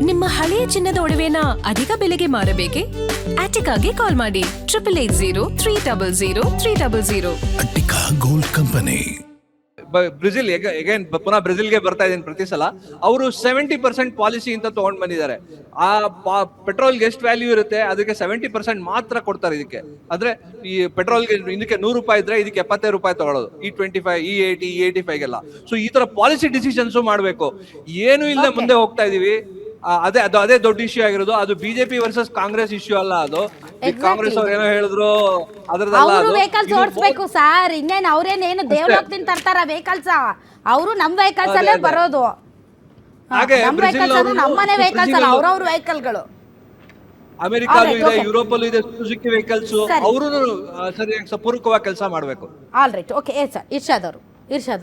ನಿಮ್ಮ ಹಳೆಯ ಚಿನ್ನದ ಒಡವೆನ ಅಧಿಕ ಬೆಲೆಗೆ ಮಾರಬೇಕೆ? ಆಟಿಕಾಗೆ ಕಾಲ್ ಮಾಡಿ 8880 Attica gold company. Brazil again ಪುನಃ ಬ್ರೆಜಿಲ್ಗೆ ಬರ್ತಾ ಇದೀನಿ ಪ್ರತಿ ಸಲ. ಅವರು 70% ಪಾಲಿಸಿ ಅಂತ ತಗೊಂಡ್ ಬಂದಿದ್ದಾರೆ. ಆ ಪೆಟ್ರೋಲ್ಗೆ ಎಷ್ಟು ವ್ಯಾಲ್ಯೂ ಇರುತ್ತೆ ಅದಕ್ಕೆ 70% ಮಾತ್ರ ಕೊಡ್ತಾರೆ ಇದಕ್ಕೆ. ಅಂದ್ರೆ ಈ ಪೆಟ್ರೋಲ್ಗೆ ಇದಕ್ಕೆ ₹100 ಇದ್ರೆ ಇದಕ್ಕೆ ₹75 ತಗೊಳ್ಳೋದು. E25 E80 E85ಗೆಲ್ಲ. ಸೊ ಈ ತರ ಪಾಲಿಸಿ ಡಿಸಿಷನ್ಸ್ ಮಾಡ್ಬೇಕು. ಏನು ಇಲ್ಲದೆ ಮುಂದೆ ಹೋಗ್ತಾ ಇದೀವಿ. ಅದೇ ದೊಡ್ಡ ಇಶ್ಯೂ ಆಗಿರೋದು. ಅದು ಬಿಜೆಪಿ ವರ್ಸಸ್ ಕಾಂಗ್ರೆಸ್ ಇಶ್ಯೂ ಅಲ್ಲ. ಅದು ಕಾಂಗ್ರೆಸ್ ಅವ್ರು ಏನೋ ಹೇಳಿದ್ರು ಅವರು ವೆಹಿಕಲ್ಸ್ ಓಡಿಸ್ಬೇಕು ಸರ್. ಇನ್ನೇನು ಅವ್ರೇನೇನು ದೇವಲೋಕದಿಂದ ತರ್ತಾರ ವೆಹಿಕಲ್ಸ್? ಅವರು ನಮ್ ವೆಹಿಕಲ್ಸ್ ಅಲ್ಲೇ ಬರೋದು. ನಮ್ ವೆಹಿಕಲ್ಸ್ ಅಂದ್ರೆ ನಮ್ಮನೆ ವೆಹಿಕಲ್ಸ್ ಅಲ್ಲ, ಅವ್ರವ್ರ ವೆಹಿಕಲ್ಗಳು. ಅಮೆರಿಕಾಲು ಇದೆ, ಯುರೋಪ್ ಅಲ್ಲೂ ಇದೆ ಸುಜುಕಿ ವೆಹಿಕಲ್ಸ್. ಅವರು ಸರಿಯಾಗಿ ಪೂರಕವಾಗಿ ಕೆಲಸ ಮಾಡ್ಬೇಕು. All right, okay sir. Irshad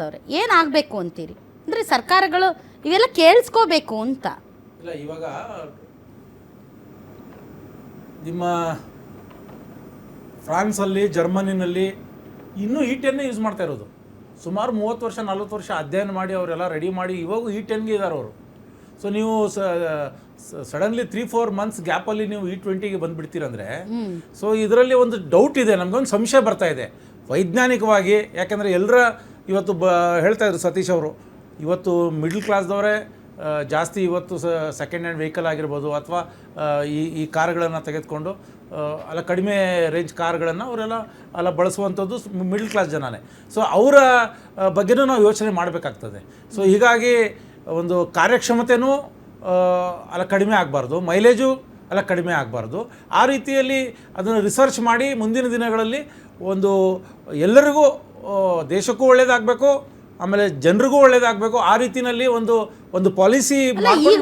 ಅವ್ರೆ ಏನಾಗಬೇಕು ಅಂತೀರಿ? ಅಂದ್ರೆ ಸರ್ಕಾರಗಳು ಇವೆಲ್ಲ ಕೇಳಿಸ್ಕೋಬೇಕು ಅಂತ. ಇಲ್ಲ, ಇವಾಗ ನಿಮ್ಮ ಫ್ರಾನ್ಸಲ್ಲಿ, ಜರ್ಮನಿನಲ್ಲಿ ಇನ್ನೂ E10 ಯೂಸ್ ಮಾಡ್ತಾ ಇರೋದು. ಸುಮಾರು 30 ವರ್ಷ 40 ವರ್ಷ ಅಧ್ಯಯನ ಮಾಡಿ ಅವರೆಲ್ಲ ರೆಡಿ ಮಾಡಿ ಇವಾಗೂ E10ಗೆ ಇದ್ದಾರೆ ಅವರು. ಸೊ ನೀವು ಸಡನ್ಲಿ 3-4 ಮಂತ್ಸ್ ಗ್ಯಾಪಲ್ಲಿ ನೀವು E20ಗೆ ಬಂದುಬಿಡ್ತೀರಂದರೆ, ಸೊ ಇದರಲ್ಲಿ ಒಂದು ಡೌಟ್ ಇದೆ, ನಮಗೊಂದು ಸಂಶಯ ಬರ್ತಾ ಇದೆ ವೈಜ್ಞಾನಿಕವಾಗಿ. ಯಾಕೆಂದರೆ ಎಲ್ಲರ ಇವತ್ತು ಹೇಳ್ತಾ ಇದ್ರು ಸತೀಶ್ ಅವರು, ಇವತ್ತು ಮಿಡ್ಲ್ ಕ್ಲಾಸ್ದವರೇ ಜಾಸ್ತಿ ಇವತ್ತು ಸೆಕೆಂಡ್ ಹ್ಯಾಂಡ್ ವೆಹಿಕಲ್ ಆಗಿರ್ಬೋದು ಅಥವಾ ಈ ಕಾರ್ಗಳನ್ನು ತೆಗೆದುಕೊಂಡು ಅಲ್ಲ ಕಡಿಮೆ ರೇಂಜ್ ಕಾರ್ಗಳನ್ನು ಅವರೆಲ್ಲ ಅಲ್ಲ ಬಳಸುವಂಥದ್ದು ಮಿಡ್ಲ್ ಕ್ಲಾಸ್ ಜನನೇ. ಸೊ ಅವರ ಬಗ್ಗೆನೂ ನಾವು ಯೋಚನೆ ಮಾಡಬೇಕಾಗ್ತದೆ. ಸೊ ಹೀಗಾಗಿ ಒಂದು ಕಾರ್ಯಕ್ಷಮತೆಯೂ ಅಲ್ಲ ಕಡಿಮೆ ಆಗಬಾರ್ದು, ಮೈಲೇಜು ಅಲ್ಲ ಕಡಿಮೆ ಆಗಬಾರ್ದು. ಆ ರೀತಿಯಲ್ಲಿ ಅದನ್ನು ರಿಸರ್ಚ್ ಮಾಡಿ ಮುಂದಿನ ದಿನಗಳಲ್ಲಿ ಒಂದು ಎಲ್ಲರಿಗೂ ದೇಶಕ್ಕೂ ಒಳ್ಳೆಯದಾಗಬೇಕು, ಆಮೇಲೆ ಜನರಿಗೂ ಒಳ್ಳೇದಾಗಬೇಕು. ಆ ರೀತಿನಲ್ಲಿ ಒಂದು ಪಾಲಿಸಿ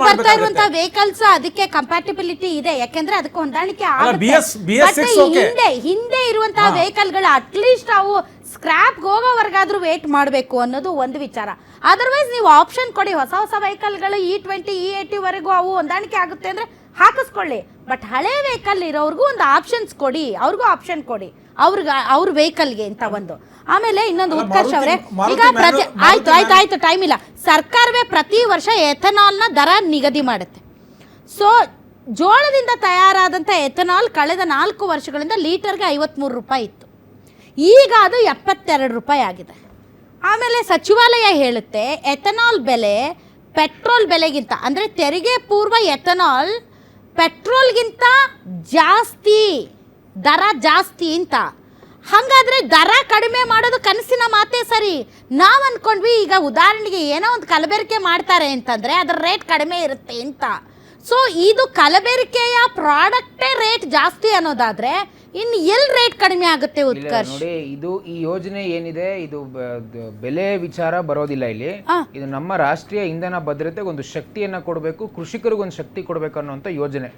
ಬರ್ತಾ ಇರುವಂತಹ ವೆಹಿಕಲ್ಸ್ ಅದಕ್ಕೆ ಕಂಪ್ಯಾಟಿಬಿಲಿಟಿ ಇದೆ, ಯಾಕೆಂದ್ರೆ ಅದಕ್ಕೆ ಹೊಂದಾಣಿಕೆ ಹಿಂದೆ ಇರುವಂತಹ ವೆಹಿಕಲ್ಗಳು ಅಟ್ಲೀಸ್ಟ್ ಅವು ಸ್ಕ್ರಾಪ್ ಹೋಗೋವರೆಗಾದ್ರೂ ವೇಟ್ ಮಾಡಬೇಕು ಅನ್ನೋದು ಒಂದು ವಿಚಾರ. ಅದರ್ವೈಸ್ ನೀವು ಆಪ್ಷನ್ ಕೊಡಿ, ಹೊಸ ವೆಹಿಕಲ್ಗಳು E20 E80 ವರೆಗೂ ಅವು ಹೊಂದಾಣಿಕೆ ಆಗುತ್ತೆ ಅಂದ್ರೆ ಹಾಕಿಸ್ಕೊಳ್ಳಿ. ಬಟ್ ಹಳೆ ವೆಹಿಕಲ್ ಇರೋರ್ಗೂ ಒಂದು ಆಪ್ಷನ್ಸ್ ಕೊಡಿ, ಅವ್ರಿಗೂ ಆಪ್ಷನ್ ಕೊಡಿ ಅವ್ರ ವೆಹಿಕಲ್ಗೆ ಅಂತ ಒಂದು. ಆಮೇಲೆ ಇನ್ನೊಂದು ಉತ್ಕರ್ಷ್ ಅವರೇ, ಈಗ ಆಯ್ತು ಟೈಮ್ ಇಲ್ಲ. ಸರ್ಕಾರವೇ ಪ್ರತಿ ವರ್ಷ ಎಥನಾಲ್ನ ದರ ನಿಗದಿ ಮಾಡುತ್ತೆ. ಸೊ ಜೋಳದಿಂದ ತಯಾರಾದಂಥ ಎಥನಾಲ್ ಕಳೆದ 4 ವರ್ಷಗಳಿಂದ ಲೀಟರ್ಗೆ ₹53 ಇತ್ತು. ಈಗ ಅದು ₹72 ಆಗಿದೆ. ಆಮೇಲೆ ಸಚಿವಾಲಯ ಹೇಳುತ್ತೆ ಎಥನಾಲ್ ಬೆಲೆ ಪೆಟ್ರೋಲ್ ಬೆಲೆಗಿಂತ, ಅಂದರೆ ತೆರಿಗೆ ಪೂರ್ವ ಎಥನಾಲ್ ಪೆಟ್ರೋಲ್ಗಿಂತ ಜಾಸ್ತಿ, ದರ ಜಾಸ್ತಿ ಅಂತ. ಹಾಗಾದರೆ ದರ ಕಡಿಮೆ ಮಾಡೋದು ಕನಸಿನ ಮಾತೇ ಸರಿ. ನಾವು ಅಂದ್ಕೊಂಡ್ವಿ ಈಗ ಉದಾಹರಣೆಗೆ ಏನೋ ಒಂದು ಕಲಬೆರಕೆ ಮಾಡ್ತಾರೆ ಅಂತಂದರೆ ಅದರ ರೇಟ್ ಕಡಿಮೆ ಇರುತ್ತೆ ಅಂತ. ಸೊ ಇದು ಕಲಬೆರಕೆಯ ಪ್ರಾಡಕ್ಟೇ ರೇಟ್ ಜಾಸ್ತಿ ಅನ್ನೋದಾದರೆ ಇನ್ನು ಎಲ್ಲಿ ರೇಟ್ ಕಡಿಮೆ ಆಗುತ್ತೆ ಉತ್ಕರ್ಷ್? ನೋಡಿ, ಈ ಯೋಜನೆ ಏನಿದೆ ಇದು ಬೆಲೆ ವಿಚಾರ ಬರೋದಿಲ್ಲ ಇಲ್ಲಿ. ಇದು ನಮ್ಮ ರಾಷ್ಟ್ರೀಯ ಇಂಧನ ಭದ್ರತೆಗೆ ಒಂದು ಶಕ್ತಿಯನ್ನ ಕೊಡಬೇಕು, ಕೃಷಿಕರಿಗೊಂದು ಶಕ್ತಿ ಕೊಡಬೇಕು ಅನ್ನುವಂಥ ಯೋಜನೆ.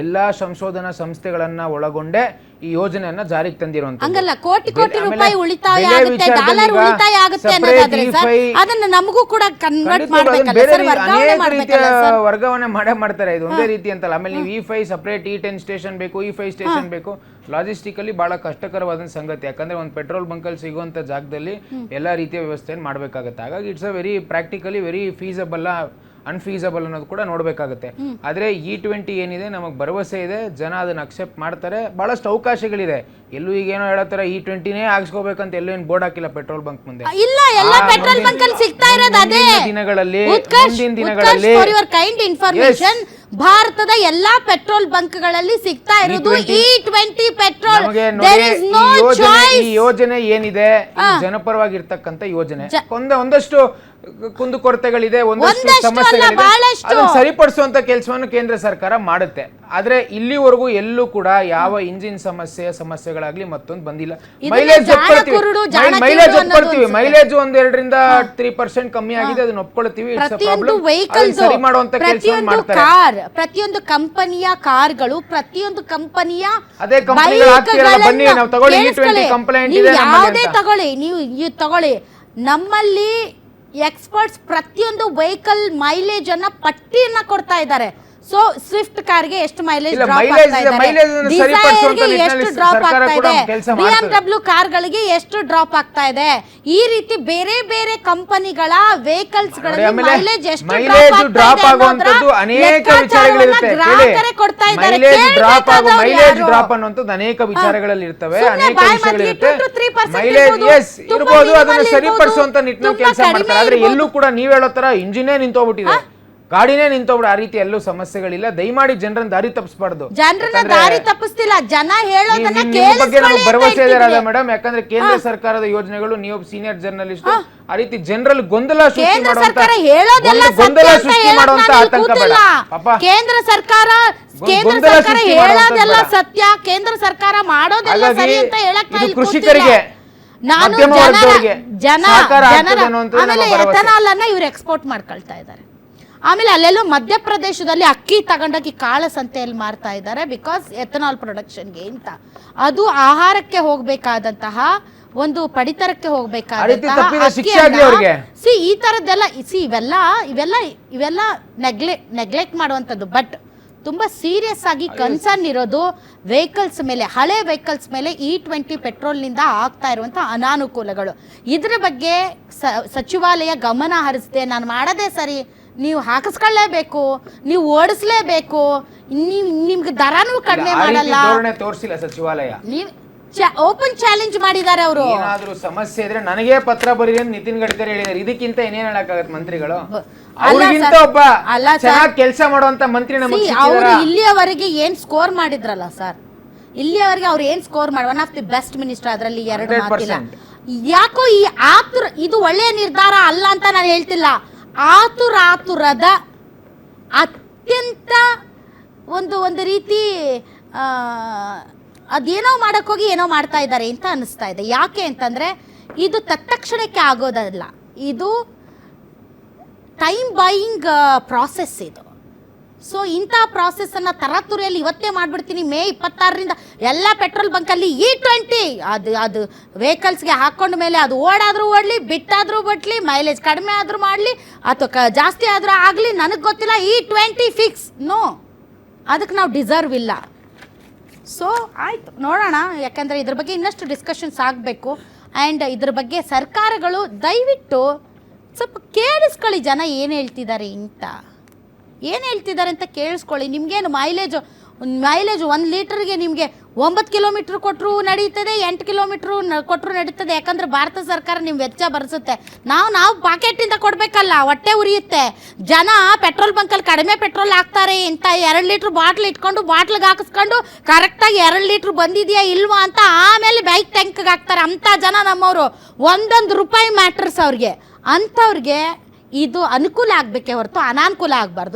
ಎಲ್ಲಾ ಸಂಶೋಧನಾ ಸಂಸ್ಥೆಗಳನ್ನ ಒಳಗೊಂಡೆ ಈ ಯೋಜನೆಯನ್ನ ಜಾರಿಗೆ ತಂದಿರುವಂತ. ಹಂಗಲ್ಲ, ಕೋಟಿ ರೂಪಾಯಿ ಉಳಿತಾಯ ಆಗುತ್ತೆ, ಡಾಲರ್ ಉಳಿತಾಯ ಆಗುತ್ತೆ ಅನ್ನೋದಾದ್ರೆ ಸರ್ ಅದನ್ನ ನಮಗೂ ಕೂಡ ಕನ್ವರ್ಟ್ ಮಾಡಬೇಕಲ್ಲ ಸರ್, ವರ್ಗಾವಣೆ ಮಾಡ್ತಾರೆ. ಇದು ಒಂದೇ ರೀತಿ ಅಂತಲ್ಲ. ಆಮೇಲೆ ನೀವು E5 ಸಪರೇಟ್ E10 ಸ್ಟೇಷನ್ ಬೇಕು, E5 ಸ್ಟೇಷನ್ ಬೇಕು. ಲಾಜಿಸ್ಟಿಕಲಿ ಬಹಳ ಕಷ್ಟಕರವಾದ ಸಂಗತಿ. ಯಾಕಂದ್ರೆ ಒಂದು ಪೆಟ್ರೋಲ್ ಬಂಕ್ ಅಲ್ಲಿ ಸಿಗುವಂತ ಜಾಗದಲ್ಲಿ ಎಲ್ಲಾ ರೀತಿಯ ವ್ಯವಸ್ಥೆಯನ್ನು ಮಾಡಬೇಕಾಗುತ್ತೆ. ಹಾಗಾಗಿ it's a very practically very feasible unfeasible ಅನ್ನೋದು ಕೂಡ ನೋಡ್ಬೇಕಾಗುತ್ತೆ. ಆದ್ರೆ E20 ಏನಿದೆ ನಮಗೆ ಭರವಸೆ ಇದೆ, ಜನ ಅದನ್ನ ಅಕ್ಸೆಪ್ಟ್ ಮಾಡ್ತಾರೆ. ಬಹಳಷ್ಟು ಅವಕಾಶಗಳಿದೆ. ಎಲ್ಲೂ ಈಗ ಏನೋ ಹೇಳತ್ತಾರೆ E20ನೇ ಆಗಿಸ್ಕೋಬೇಕಂತ ಎಲ್ಲೂ ಏನು ಬೋರ್ಡ್ ಹಾಕಿಲ್ಲ ಪೆಟ್ರೋಲ್ ಬಂಕ್ ಮುಂದೆ. ಇಲ್ಲ, ಎಲ್ಲ ಪೆಟ್ರೋಲ್ ಬಂಕ್ ಅಲ್ಲಿ ಸಿಗ್ತಾ ಇರೋದು ಅದೇ. ಮುಂದಿನ ದಿನಗಳಲ್ಲಿ ಫಾರ್ ಯುವರ್ ಕೈಂಡ್ ಇನ್ಫಾರ್ಮೇಶನ್, ಭಾರತದ ಎಲ್ಲಾ ಪೆಟ್ರೋಲ್ ಬಂಕ್ಗಳಲ್ಲಿ ಸಿಗ್ತಾ ಇರೋದು E20 petrol. There is no choice. ಈ ಯೋಜನೆ ಏನಿದೆ ಜನಪರವಾಗಿರ್ತಕ್ಕಂಥ ಯೋಜನೆ. ಒಂದಷ್ಟು ಕುಂದುಕೊರತೆಗಳಿದೆ, ಒಂದಷ್ಟು ಸಮಸ್ಯೆಗಳಿದೆ, ಅದನ್ನು ಸರಿಪಡಿಸುವಂತ ಕೆಲಸವನ್ನು ಕೇಂದ್ರ ಸರ್ಕಾರ ಮಾಡುತ್ತೆ. ಆದ್ರೆ ಇಲ್ಲಿವರೆಗೂ ಎಲ್ಲೂ ಕೂಡ ಯಾವ ಇಂಜಿನ್ ಸಮಸ್ಯೆಗಳಾಗ್ಲಿ ಮತ್ತೊಂದು ಬಂದಿಲ್ಲ. ಮೈಲೇಜ್ ಒಪ್ಕೊಳ್ತೀವಿ, ಮೈಲೇಜ್ 1-2-3% ಕಮ್ಮಿ ಆಗಿದೆ, ಅದನ್ನ ಒಪ್ಕೊಳ್ತೀವಿ. ಸರಿ ಮಾಡುವಂತ ಕೆಲಸ ಮಾಡ್ತಾರೆ. ಪ್ರತಿಯೊಂದು ಕಂಪನಿಯ ಕಾರ್ಗಳು, ಪ್ರತಿಯೊಂದು ಕಂಪನಿಯ ಅದೇ ಕಂಪನಿಗಳು ಬನ್ನಿ ನಾವು ತಗೊಳ್ಳಿ, E20 ಕಂಪ್ಲೇಂಟ್ ಇದೆ ಯಾವುದೇ ತಗೊಳ್ಳಿ, ನೀವು ತಗೊಳ್ಳಿ. ನಮ್ಮಲ್ಲಿ ಎಕ್ಸ್ಪರ್ಟ್ಸ್ ಪ್ರತಿಯೊಂದು ವೆಹಿಕಲ್ ಮೈಲೇಜ್ ಅನ್ನ ಪಟ್ಟಿಯನ್ನ ಕೊಡ್ತಾ ಇದ್ದಾರೆ. ಸೊ ಸ್ವಿಫ್ಟ್ ಕಾರ್ಗೆ ಎಷ್ಟು ಮೈಲೇಜ್ ಇಲ್ಲ, ಡ್ರಾಪ್ mileage- ಆಗ್ತಾ ಇದ್ದಾರೆ, mileage ಅನ್ನು ಸರಿಪಡಿಸುವಂತ ಡಿಸೈರ್ಗೆ ನಿಟ್ಟಿನಲ್ಲಿ ಎಷ್ಟು ಡ್ರಾಪ್ ಸರ್ಕಾರ ಆಗ್ತಾ ಕೂಡ ಇದೆ, ಕೆಲಸ ಮಾಡ್ತದೆ. BMW ಕಾರ್ಗಳಿಗೆ ಎಷ್ಟು ಡ್ರಾಪ್ ಆಗ್ತಾ ಇದೆ, ಈ ರೀತಿ ಬೇರೆ ಬೇರೆ ಕಂಪನಿಗಳ ವೆಹಿಕಲ್ಸ್ ಗಳಲ್ಲಿ ಆಮೇಲೆ ಮೈಲೇಜ್ ಎಷ್ಟು ಮೈಲೇಜ್ ಡ್ರಾಪ್ ಡ್ರಾಪ್ ಆಗುವಂತದ್ದು ಅನೇಕ ವಿಚಾರಗಳಿರುತ್ತೆ. ಗ್ರಾಹಕರೇ ಕೊಡ್ತಾ ಇದ್ದಾರೆ. ಮೈಲೇಜ್ ಡ್ರಾಪ್ ಕೇಳ್ಬೇಕಾದವ್ರು ಡ್ರಾಪ್ ಅನ್ನುವಂಥದ್ದು ಅನೇಕ ವಿಚಾರಗಳಲ್ಲಿ ಇರ್ತವೆ, ಸುಮ್ನೆ ಅನೇಕ ಬಾಯಿ ವಿಷಯಗಳಿರುತ್ತೆ. ಮಾತಿಗೆ 2-3% ಮೈಲೇಜ್ ಇರ್ಬೋದು, ಎಸ್ ತುಂಬಾ ಇರ್ಬೋದು, ಅದನ್ನ minimal ಸರಿಪಡಿಸುವಂತ ಇರ್ಬೋದು, ನಿಟ್ಟಿನಲ್ಲಿ ತುಂಬಾ ಕೆಲಸ ಮಾಡ್ತಾರೆ. ಆದ್ರೆ ಕಡಿಮೆ ಎಲ್ಲೂ ಕೂಡ ನೀವ್ ಹೇಳೋ ತರ ಇಂಜಿನೇ ನಿಂತೋಗ್ಬಿಟ್ಟಿದೆ, ಗಾಡಿನೇ ನಿಂತೋಗ್ಬಿಡ, ಆ ರೀತಿ ಎಲ್ಲೂ ಸಮಸ್ಯೆಗಳಿಲ್ಲ. ದಯಮಾಡಿ ಜನರನ್ನ ದಾರಿ ತಪ್ಪಿಸಬಾರ್ದು. ಜನರನ್ನ ದಾರಿ ತಪ್ಪಿಸ್ತಿಲ್ಲ, ಜನ ಹೇಳೋದನ್ನ ನಿಮ್ಮ ಬಗ್ಗೆ ನಮ್ಗೆ ಕೇಳಿಸ್ಕೊಳ್ಳಿ ಅಂತ ಭರವಸೆ ಇದೆ ಹೇಳ್ತಿದ್ದೀನಿ. ಮೇಡಮ್, ಯಾಕಂದ್ರೆ ಕೇಂದ್ರ ಸರ್ಕಾರದ ಯೋಜನೆಗಳು, ನೀವು ಸೀನಿಯರ್ ಜರ್ನಲಿಸ್ಟ್, ಆ ರೀತಿ ಜನರಲ್ಲಿ ಗೊಂದಲ ಸೃಷ್ಟಿ ಕೇಂದ್ರ ಮಾಡುವಂತ ಸರ್ಕಾರ ಹೇಳೋದೆಲ್ಲ ಗೊಂದಲ ಸತ್ಯ ಅಂತ ಸೃಷ್ಟಿ ಹೇಳಕ್ ಮಾಡುವಂತ ನಾನು ಆತಂಕ ಬೇಡ ಕೂತಿಲ್ಲ. ಪಾಪ. ಕೇಂದ್ರ ಸರ್ಕಾರ ಗೊಂದಲ ಸೃಷ್ಟಿ ಹೇಳೋದೆಲ್ಲ ಮಾಡುವಂಥದ್ದು ಬೇಡ. ಸತ್ಯ, ಕೇಂದ್ರ ಸರ್ಕಾರ ಮಾಡೋದೆಲ್ಲ ಹಾಗಾಗಿ ಸರಿ ಅಂತ ಹೇಳಕ್ ಇದು ನಾನು ಕೃಷಿಕರಿಗೆ, ಕೂತಿಲ್ಲ. ನಾನು ಮಧ್ಯಮ ವರ್ಗದವರಿಗೆ ಸಹಕಾರ ಆಗ್ತದೆ ಅನ್ನುವಂಥದ್ದು ನಮ್ಮ ಆಮೇಲೆ ಭರವಸೆ. ಎಥನಾಲ್ ಅನ್ನ ಇವ್ರು ಎಕ್ಸ್ಪೋರ್ಟ್ ಮಾಡ್ಕೊಳ್ತಾ ಇದ್ದಾರೆ. ಆಮೇಲೆ ಅಲ್ಲೆಲ್ಲೋ ಮಧ್ಯಪ್ರದೇಶದಲ್ಲಿ ಅಕ್ಕಿ ತಗೊಂಡೋಗಿ ಕಾಳ ಸಂತೆಯಲ್ಲಿ ಮಾರ್ತಾ ಇದ್ದಾರೆ, ಬಿಕಾಸ್ ಎಥನಾಲ್ ಪ್ರೊಡಕ್ಷನ್ಗೆ ಅಂತ. ಅದು ಆಹಾರಕ್ಕೆ ಹೋಗ್ಬೇಕಾದಂತಹ ಒಂದು ಪಡಿತರಕ್ಕೆ ಹೋಗ್ಬೇಕಾದಂತಹ ತಪ್ಪಿದ್ರೆ ಶಿಕ್ಷೆ ಆಗ್ಲಿ ಅವ್ರಿಗೆ. ಈ ತರದ್ದೆಲ್ಲ ಇವೆಲ್ಲ ನೆಗ್ಲೆಕ್ಟ್ ಮಾಡುವಂಥದ್ದು. ಬಟ್ ತುಂಬಾ ಸೀರಿಯಸ್ ಆಗಿ ಕನ್ಸರ್ನ್ ಇರೋದು ವೆಹಿಕಲ್ಸ್ ಮೇಲೆ, ಹಳೆ ವೆಹಿಕಲ್ಸ್ ಮೇಲೆ E20 ಪೆಟ್ರೋಲ್ನಿಂದ ಆಗ್ತಾ ಇರುವಂತಹ ಅನಾನುಕೂಲಗಳು. ಇದ್ರ ಬಗ್ಗೆ ಸಚಿವಾಲಯ ಗಮನ ಹರಿಸದೆ ನಾನು ಮಾಡೋದೇ ಸರಿ, ನೀವು ಹಾಕಿಸ್ಕೊಳ್ಳೇಬೇಕು, ನೀವು ಓಡಿಸ್ಲೇಬೇಕು, ನಿಮ್ಗೆ ದರನೂ ಕಡಿಮೆ ಮಾಡಲ್ಲ, ಧೋರಣೆ ತೋರಿಸಿಲ್ಲ ಸಚಿವಾಲಯ. ನೀವು ಓಪನ್ ಚಾಲೆಂಜ್ ಮಾಡಿದ್ದಾರೆ ಅವರು. ಏನಾದ್ರೂ ಸಮಸ್ಯೆ ಇದ್ರೆ ನನಗೆ ಪತ್ರ ಬರೀರಿ ಅಂತ ನಿತಿನ್ ಗಡ್ಕರಿ ಹೇಳಿದ್ದಾರೆ. ಇದಕ್ಕಿಂತ ಏನೇನ್ ಹೇಳಕ್ಕಾಗತ್ತೆ ಮಂತ್ರಿಗಳು? ಅವ್ರಿಗಿಂತ ಒಬ್ಬ ಚೆನ್ನಾಗಿ ಕೆಲಸ ಮಾಡುವಂತ ಮಂತ್ರಿ ನಮಗೆ ಅವರು ಇಲ್ಲಿಯವರೆಗೆ ಏನ್ ಸ್ಕೋರ್ ಮಾಡಿದ್ರಲ್ಲ ಸರ್, ಇಲ್ಲಿಯವರೆಗೆ ಅವ್ರು ಏನ್ ಸ್ಕೋರ್ ಮಾಡಿ one of the best minister, ಅದರಲ್ಲಿ ಎರಡು ಮಾತಿಲ್ಲ. ಯಾಕೋ ಈ ಆತುರ, ಇದು ಒಳ್ಳೆಯ ನಿರ್ಧಾರ ಅಲ್ಲ ಅಂತ ನಾನು ಹೇಳ್ತಿಲ್ಲ, ಆತುರದ ಅತ್ಯಂತ ಒಂದು ರೀತಿ ಅದೇನೋ ಮಾಡೋಕ್ಕೋಗಿ ಏನೋ ಮಾಡ್ತಾ ಇದ್ದಾರೆ ಅಂತ ಅನ್ನಿಸ್ತಾ ಇದೆ. ಯಾಕೆ ಅಂತಂದರೆ ಇದು ತತ್ಕ್ಷಣಕ್ಕೆ ಆಗೋದಲ್ಲ, ಇದು ಟೈಮ್ ಬಾಯಿಂಗ್ ಪ್ರಾಸೆಸ್ ಇದು. ಸೊ ಇಂಥ ಪ್ರಾಸೆಸ್ಸನ್ನು ತರಾತುರಿಯಲ್ಲಿ ಇವತ್ತೇ ಮಾಡಿಬಿಡ್ತೀನಿ, ಮೇ 26ರಿಂದ ಎಲ್ಲ ಪೆಟ್ರೋಲ್ ಬಂಕಲ್ಲಿ E20 ಅದು ವೆಹಿಕಲ್ಸ್ಗೆ ಹಾಕೊಂಡ ಮೇಲೆ ಅದು ಓಡಾದರೂ ಓಡಲಿ, ಬಿಟ್ಟಾದರೂ ಬಿಡಲಿ, ಮೈಲೇಜ್ ಕಡಿಮೆ ಆದರೂ ಮಾಡಲಿ ಅಥವಾ ಜಾಸ್ತಿ ಆದರೂ ಆಗಲಿ, ನನಗೆ ಗೊತ್ತಿಲ್ಲ, E20 ಫಿಕ್ಸ್. ನೋ, ಅದಕ್ಕೆ ನಾವು ಡಿಸರ್ವ್ ಇಲ್ಲ. ಸೊ ಆಯಿತು, ನೋಡೋಣ. ಯಾಕಂದರೆ ಇದ್ರ ಬಗ್ಗೆ ಇನ್ನಷ್ಟು ಡಿಸ್ಕಷನ್ಸ್ ಆಗಬೇಕು. ಆ್ಯಂಡ್ ಇದ್ರ ಬಗ್ಗೆ ಸರ್ಕಾರಗಳು ದಯವಿಟ್ಟು ಸ್ವಲ್ಪ ಕೇಳಿಸ್ಕೊಳ್ಳಿ, ಜನ ಏನು ಹೇಳ್ತಿದ್ದಾರೆ ಅಂತ ಕೇಳಿಸ್ಕೊಳ್ಳಿ. ನಿಮಗೇನು ಮೈಲೇಜ್ 1 ಲೀಟರ್ಗೆ ನಿಮಗೆ 9 ಕಿಲೋಮೀಟ್ರ್ ಕೊಟ್ಟರು ನಡೀತದೆ, 8 ಕಿಲೋಮೀಟ್ರು ಕೊಟ್ಟರು ನಡೀತದೆ. ಯಾಕಂದರೆ ಭಾರತ ಸರ್ಕಾರ ನಿಮ್ಮ ವೆಚ್ಚ ಭರಿಸುತ್ತೆ. ನಾವು ಪಾಕೆಟಿಂದ ಕೊಡಬೇಕಲ್ಲ, ಹೊಟ್ಟೆ ಉರಿಯುತ್ತೆ. ಜನ ಪೆಟ್ರೋಲ್ ಬಂಕಲ್ಲಿ ಕಡಿಮೆ ಪೆಟ್ರೋಲ್ ಹಾಕ್ತಾರೆ ಅಂತ 2 ಲೀಟ್ರ್ ಬಾಟ್ಲ್ ಇಟ್ಕೊಂಡು ಬಾಟ್ಲಿಗೆ ಹಾಕಿಸ್ಕೊಂಡು ಕರೆಕ್ಟಾಗಿ 2 ಲೀಟ್ರ್ ಬಂದಿದೆಯಾ ಇಲ್ವಾ ಅಂತ ಆಮೇಲೆ ಬೈಕ್ ಟ್ಯಾಂಕ್ಗೆ ಹಾಕ್ತಾರೆ. ಅಂಥ ಜನ ನಮ್ಮವರು, 1 ರೂಪಾಯಿ ಮ್ಯಾಟ್ರಸ್ ಅವ್ರಿಗೆ. ಅಂಥವ್ರಿಗೆ ಇದು ಅನುಕೂಲ ಆಗಬೇಕೇ ಹೊರತು ಅನಾನುಕೂಲ ಆಗಬಾರ್ದು.